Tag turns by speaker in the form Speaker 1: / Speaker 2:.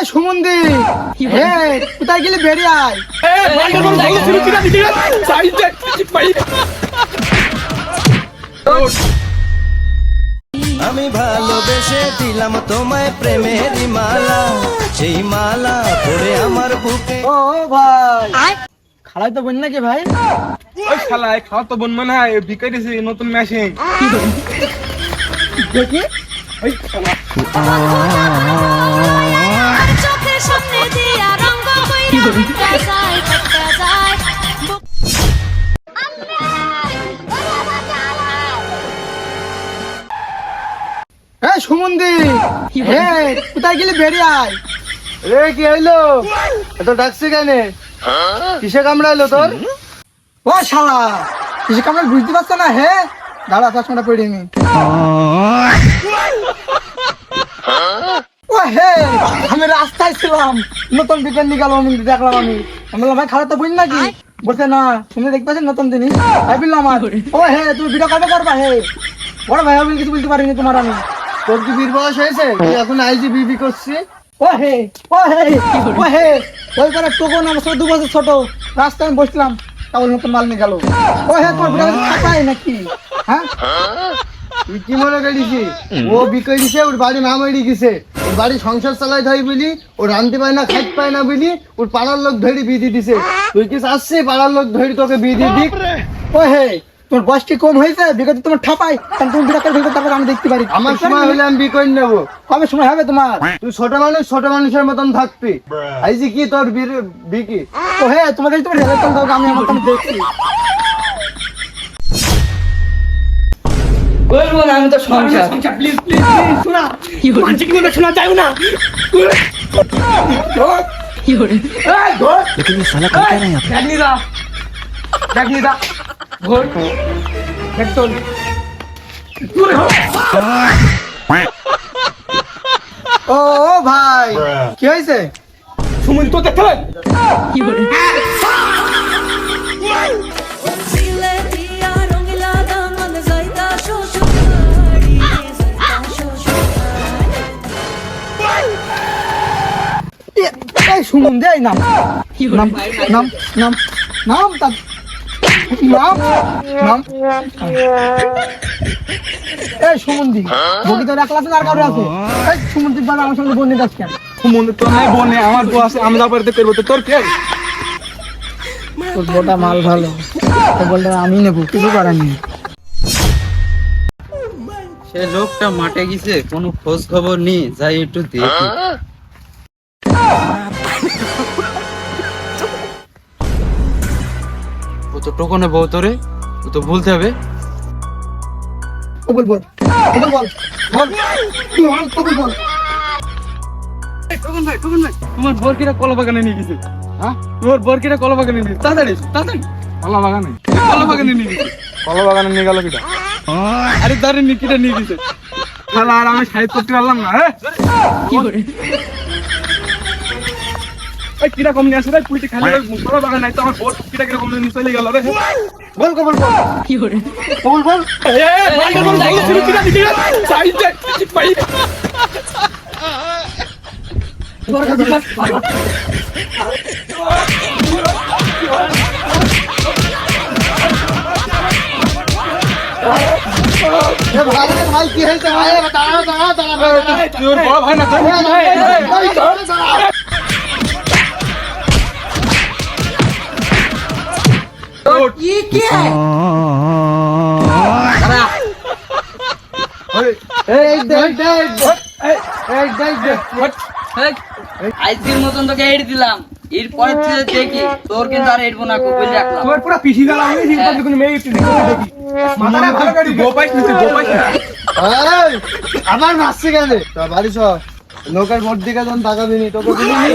Speaker 1: সুমন্দি, কোথায় গেলি? বেরিয়ে আয়।
Speaker 2: আমি ভালোবেসে দিলাম তোমায় প্রেমেরই মালা, সেই মালা পরে আমার বুকে।
Speaker 1: ও ভাই, খালাই তো বোন নাকি ভাই?
Speaker 3: ওই শালা খাওয়া তো বোন মনে হয় বিকে দিছি নতুন মেশিন।
Speaker 1: দেখি
Speaker 3: ওই শালা
Speaker 4: চোখের সামনে দিয়া রঙ্গ কইরা যায় ঠকা যায়।
Speaker 1: সুমন্দি, কোথায় গেলি? বেরিয়ে আয়। কি হইলো? এত ডাকছি কেন? কিসে কামড়াইলো তোর? ও শালা, কিসে কামড়াল বুঝতে পারছো না? দাঁড়া, চশমাটা পড়ে নি। আমি রাস্তায় ছিলাম, নতুন বিজ্ঞান নিকাল দেখলাম। আমি বললাম ভাই খারাপ তো বুঝ নাকি? বলছে না, শুনে দেখতে পাচ্ছেন নতুন জিনিস। ভাই বললাম আমার তুমি ভিডিও কবে করবা? বড় ভাই আমি কিছু বলতে পারিনি তোমার। আমি তোর কি বীর বয়স হয়েছে? এখন আইজি বিবি করছি। ওই করে টোকন আমার 2 বছর ছোট, রাস্তায় আমি বসলাম, তাহলে নতুন মাল নিয়ে গেল। তোমার ভিডিও থাকাই নাকি? তুই কি মনে করিস? ও বিকই দিছে, ওর বাড়ি নাম হয়ে গেছে, ওর বাড়ি সংসার চালাই ধরি বলি, ও রানতে পায় না, খাইতে পায় না বলি, ওর পাড়ার লোক ধরি বিধি দিছে। তুই কি চাচ্ছিস পাড়ার লোক ধরি তোকে বিধি দিক? তোর বয়স কি কম হয়েছে? বিগত তোমার ঠাপাই, কারণ তুমি বিরাট ভিডিও তারপর আমি দেখতে পারি। আমার সময় হলে আমি বিকই নেবো। কবে সময় হবে তোমার? তুই ছোট মানুষ, ছোট মানুষের মতন থাকবি। আইজি কি তোর বিকি? তোমাকে তোমার আমি আমার আমি দেখছি।
Speaker 5: বলবো না, আমি তো সংসার।
Speaker 3: প্লিজ প্লিজ শোনা, মানসিক মনে শোনা যায় না।
Speaker 2: लेकिन ये साला कर क्या रहा है यहाँ पे?
Speaker 3: দেখনি দা ঘোর দেখতল দূরে হ।
Speaker 1: ও ভাই, কি হয়েছে?
Speaker 3: সুমন তো দেখতে পাই।
Speaker 4: সিলে দিয়া রঙিলা দামন যাইতা শ্বশুর বাড়ি, যাইতা শ্বশুর বাড়ি।
Speaker 1: সুমন দে নাম নাম নাম নাম নাম নাম নাম। সুমন্দি, বকি তো রাখলা আর কারো আছে? সুমন্দি বাবা আমার সঙ্গে বন্দি যাচ্ছে কেন?
Speaker 3: সুমন তো নাই বনে, আমার বউ আছে, আমি যা পারতে করবো। তো তোর কে?
Speaker 1: তোর বটা মাল ভালো, তো বললে আমি নেবো, কিছু করার নেই।
Speaker 5: সে লোকটা মাঠে গেছে, কোনো খোঁজ খবর নেই, যাই একটু দেখি। ও তো টোকনে বউ তোরে, ও তো বলতে হবে।
Speaker 1: বল বল বল বল বল বল।
Speaker 3: টোকন ভাই তোমার বরকিরা কলা বাগানে নিয়ে গেছে। তোমার বরকিরা কলা বাগানে নিয়ে তাড়াতাড়ি তাড়াতাড়ি কলা বাগানে নিয়ে গেছে। কলা বাগানে নিয়ে গেল কিটা? আরে দাঁড়িয়ে নিকিটা নিয়ে গেছে। শালা আর আমি সাইড করতে পারলাম না। এই কিরা কম নিয়ে আসে রে, পুইটি খালি কলা বাগান নাই তো আমার বর কিরা কিরকম নিয়ে চলে গেল রে।
Speaker 1: বল বল বল বল বল।
Speaker 3: কিরা দিকে সাইড পাই।
Speaker 1: ভাই কি হয়েছে? দাঁড়া দাঁড়া দাঁড়া,
Speaker 3: তোর বড় ভাই না তো?
Speaker 5: আজকের মতন তোকে এড দিলাম, এরপরে দেখি তোর কিন্তু আর এডবো না, বলে রাখলাম।
Speaker 3: তোর পুরো পিছি গেল। আমি জিনিস কোনো মেয়ে একটু দেখি মাথাটা ভালো করে গো পাইছ না।
Speaker 1: আমার মাসছে কেন? বাড়ি চ, লোকের ভোট দিকে যখন তাকাবি নি, তোকে বলিনি